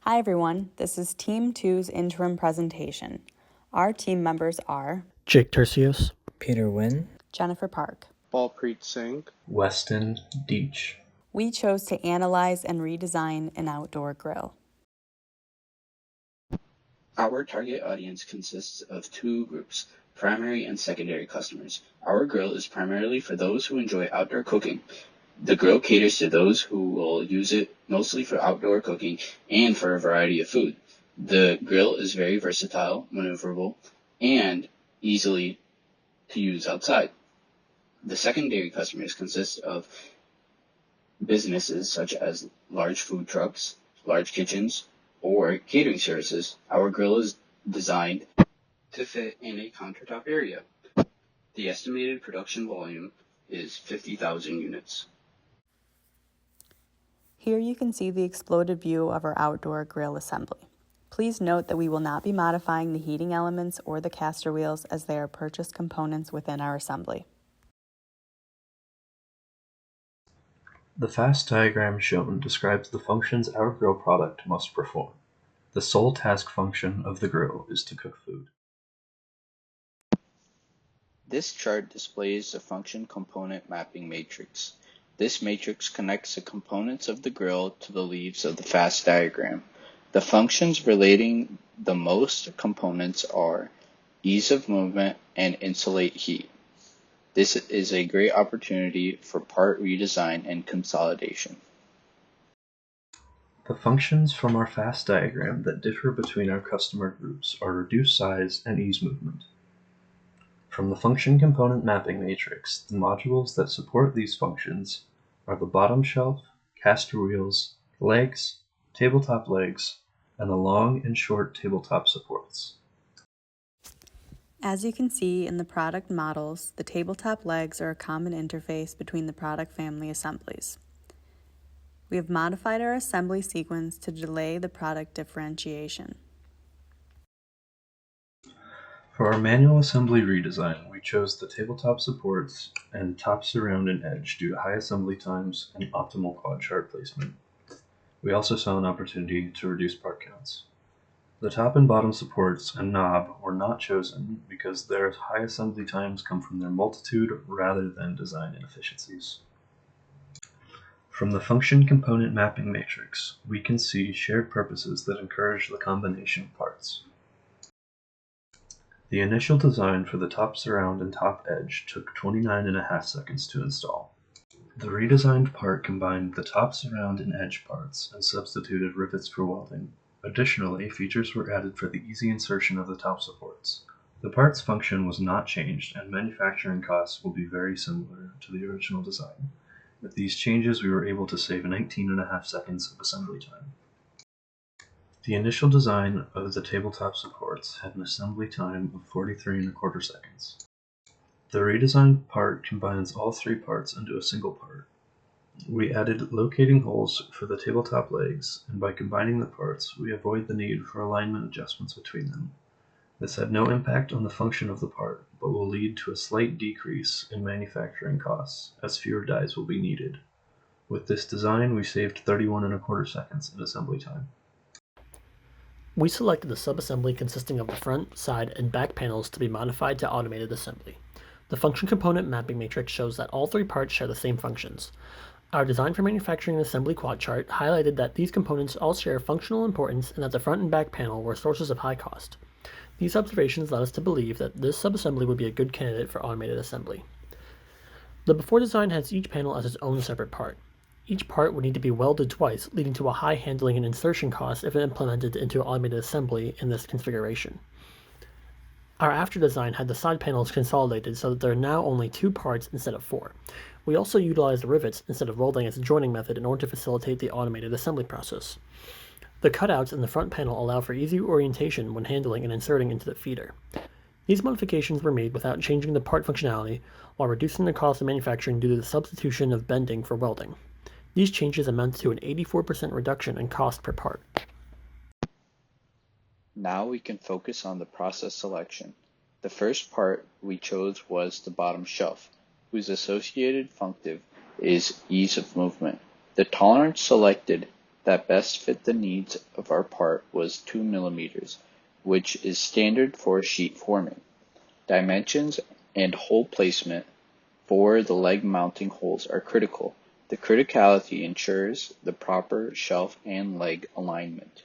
Hi everyone, this is Team 2's interim presentation. Our team members are Jake Tercios, Peter Wynn, Jennifer Park. Balpreet Singh, Weston Deach. We chose to analyze and redesign an outdoor grill. Our target audience consists of two groups, primary and secondary customers. Our grill is primarily for those who enjoy outdoor cooking. The grill caters to those who will use it mostly for outdoor cooking and for a variety of food. The grill is very versatile, maneuverable, and easily to use outside. The secondary customers consist of businesses such as large food trucks, large kitchens, or catering services. Our grill is designed to fit in a countertop area. The estimated production volume is 50,000 units. Here you can see the exploded view of our outdoor grill assembly. Please note that we will not be modifying the heating elements or the caster wheels as they are purchased components within our assembly. The fast diagram shown describes the functions our grill product must perform. The sole task function of the grill is to cook food. This chart displays the function component mapping matrix. This matrix connects the components of the grill to the leaves of the fast diagram. The functions relating the most components are ease of movement and insulate heat. This is a great opportunity for part redesign and consolidation. The functions from our fast diagram that differ between our customer groups are reduce size and ease movement. From the function component mapping matrix, the modules that support these functions are the bottom shelf, caster wheels, legs, tabletop legs, and the long and short tabletop supports. As you can see in the product models, the tabletop legs are a common interface between the product family assemblies. We have modified our assembly sequence to delay the product differentiation. For our manual assembly redesign, we chose the tabletop supports and top surround and edge due to high assembly times and optimal quad chart placement. We also saw an opportunity to reduce part counts. The top and bottom supports and knob were not chosen because their high assembly times come from their multitude rather than design inefficiencies. From the function component mapping matrix, we can see shared purposes that encourage the combination of parts. The initial design for the top surround and top edge took 29.5 seconds to install. The redesigned part combined the top surround and edge parts and substituted rivets for welding. Additionally, features were added for the easy insertion of the top supports. The parts function was not changed, and manufacturing costs will be very similar to the original design. With these changes, we were able to save 19.5 seconds of assembly time. The initial design of the tabletop supports had an assembly time of 43.25 seconds. The redesigned part combines all three parts into a single part. We added locating holes for the tabletop legs, and by combining the parts, we avoid the need for alignment adjustments between them. This had no impact on the function of the part, but will lead to a slight decrease in manufacturing costs, as fewer dies will be needed. With this design, we saved 31.25 seconds in assembly time. We selected a subassembly consisting of the front, side, and back panels to be modified to automated assembly. The function component mapping matrix shows that all three parts share the same functions. Our design for manufacturing and assembly quad chart highlighted that these components all share functional importance and that the front and back panel were sources of high cost. These observations led us to believe that this subassembly would be a good candidate for automated assembly. The before design has each panel as its own separate part. Each part would need to be welded twice, leading to a high handling and insertion cost if implemented into automated assembly in this configuration. Our after design had the side panels consolidated so that there are now only 2 parts instead of 4. We also utilized rivets instead of welding as a joining method in order to facilitate the automated assembly process. The cutouts in the front panel allow for easy orientation when handling and inserting into the feeder. These modifications were made without changing the part functionality while reducing the cost of manufacturing due to the substitution of bending for welding. These changes amount to an 84% reduction in cost per part. Now we can focus on the process selection. The first part we chose was the bottom shelf, whose associated functive is ease of movement. The tolerance selected that best fit the needs of our part was 2 millimeters, which is standard for sheet forming. Dimensions and hole placement for the leg mounting holes are critical. The criticality ensures the proper shelf and leg alignment.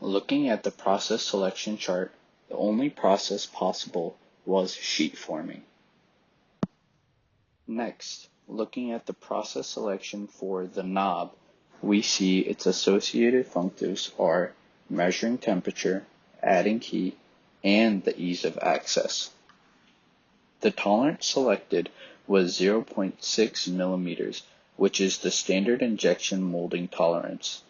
Looking at the process selection chart, the only process possible was sheet forming. Next, looking at the process selection for the knob, we see its associated functors are measuring temperature, adding heat, and the ease of access. The tolerance selected was 0.6 millimeters, which is the standard injection molding tolerance.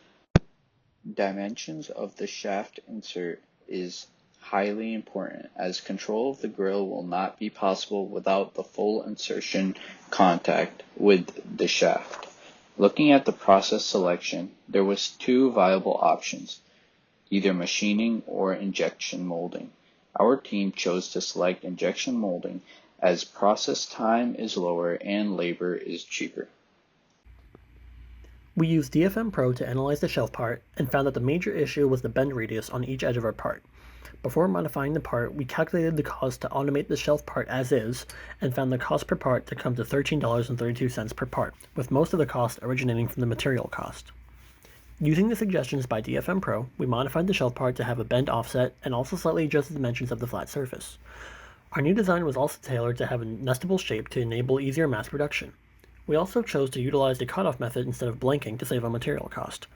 Dimensions of the shaft insert is highly important, as control of the grill will not be possible without the full insertion contact with the shaft. Looking at the process selection, there was 2 viable options, either machining or injection molding. Our team chose to select injection molding as process time is lower and labor is cheaper. We used DfM Pro to analyze the shelf part and found that the major issue was the bend radius on each edge of our part. Before modifying the part, we calculated the cost to automate the shelf part as is and found the cost per part to come to $13.32 per part, with most of the cost originating from the material cost. Using the suggestions by DfM Pro, we modified the shelf part to have a bend offset and also slightly adjusted the dimensions of the flat surface. Our new design was also tailored to have a nestable shape to enable easier mass production. We also chose to utilize the cutoff method instead of blanking to save on material cost.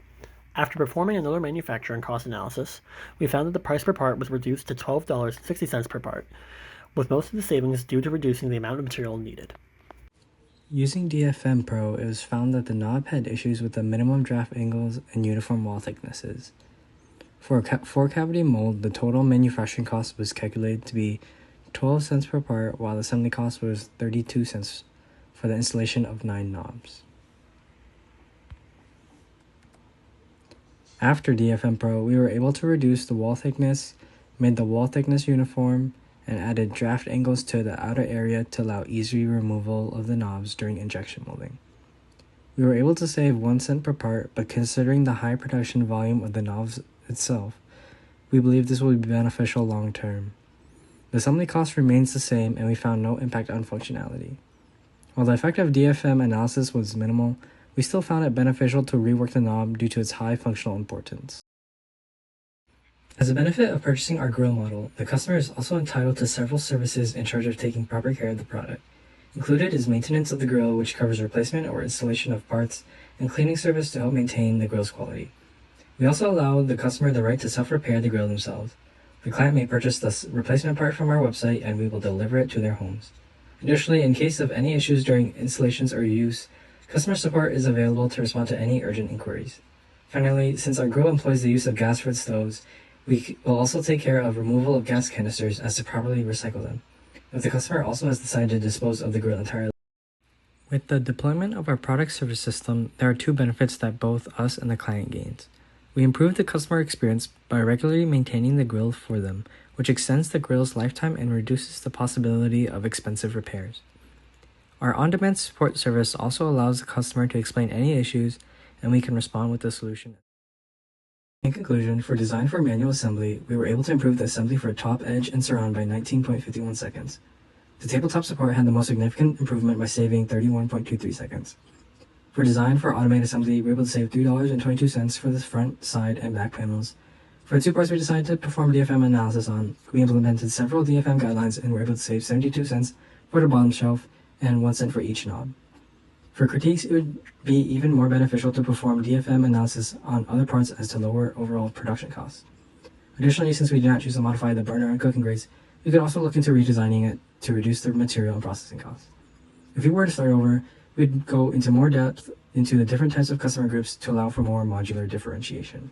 After performing another manufacturing cost analysis, we found that the price per part was reduced to $12.60 per part, with most of the savings due to reducing the amount of material needed. Using DfM Pro, it was found that the knob had issues with the minimum draft angles and uniform wall thicknesses. For a 4-cavity mold, the total manufacturing cost was calculated to be 12 cents per part, while the assembly cost was 32 cents for the installation of 9 knobs. After DfM Pro, we were able to reduce the wall thickness, made the wall thickness uniform, and added draft angles to the outer area to allow easy removal of the knobs during injection molding. We were able to save 1 cent per part, but considering the high production volume of the knobs itself, we believe this will be beneficial long term. The assembly cost remains the same, and we found no impact on functionality. While the effect of DfM analysis was minimal, we still found it beneficial to rework the knob due to its high functional importance. As a benefit of purchasing our grill model, the customer is also entitled to several services in charge of taking proper care of the product. Included is maintenance of the grill, which covers replacement or installation of parts, and cleaning service to help maintain the grill's quality. We also allow the customer the right to self-repair the grill themselves. The client may purchase the replacement part from our website, and we will deliver it to their homes. Additionally, in case of any issues during installations or use, customer support is available to respond to any urgent inquiries. Finally, since our grill employs the use of gas-fed stoves, we will also take care of removal of gas canisters as to properly recycle them, if the customer also has decided to dispose of the grill entirely. With the deployment of our product service system, there are 2 benefits that both us and the client gains. We improve the customer experience by regularly maintaining the grill for them, which extends the grill's lifetime and reduces the possibility of expensive repairs. Our on-demand support service also allows the customer to explain any issues, and we can respond with the solution. In conclusion, for design for manual assembly, we were able to improve the assembly for top, edge, and surround by 19.51 seconds. The tabletop support had the most significant improvement by saving 31.23 seconds. For design for automated assembly, we were able to save $3.22 for the front, side, and back panels. For the 2 parts we decided to perform DfM analysis on, we implemented several DfM guidelines and were able to save 72 cents for the bottom shelf and 1 cent for each knob. For critiques, it would be even more beneficial to perform DfM analysis on other parts as to lower overall production costs. Additionally, since we did not choose to modify the burner and cooking grades, we could also look into redesigning it to reduce the material and processing costs. If we were to start over, we'd go into more depth into the different types of customer groups to allow for more modular differentiation.